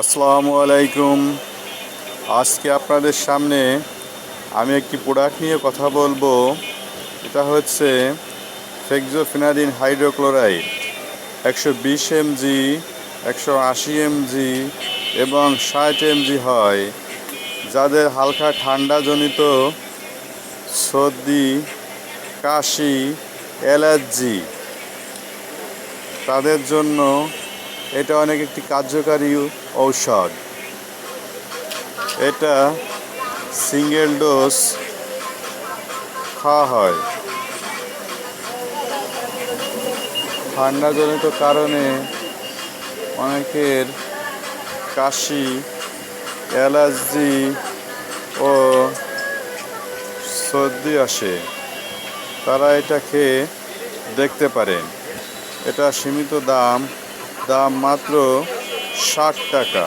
আসসালামু আলাইকুম। আজকে আপনাদের সামনে আমি একটি প্রোডাক্ট নিয়ে কথা বলবো। এটা হচ্ছে ফেক্সোফেনাডিন হাইড্রোক্লোরাইড 120 mg, 180 mg এবং 60 mg হয়। যাদের হালকা ঠান্ডাজনিত সর্দি, কাশি, অ্যালার্জি, তাদের জন্য এটা অনেক একটি কার্যকারী ঔষধ। এটা সিঙ্গেল ডোজ খাওয়া হয়। ঠান্ডাজনিত কারণে অনেকের কাশি, অ্যালার্জি ও সর্দি আসে, তারা এটা খেয়ে দেখতে পারেন। এটা সীমিত দাম মাত্র 60 টাকা।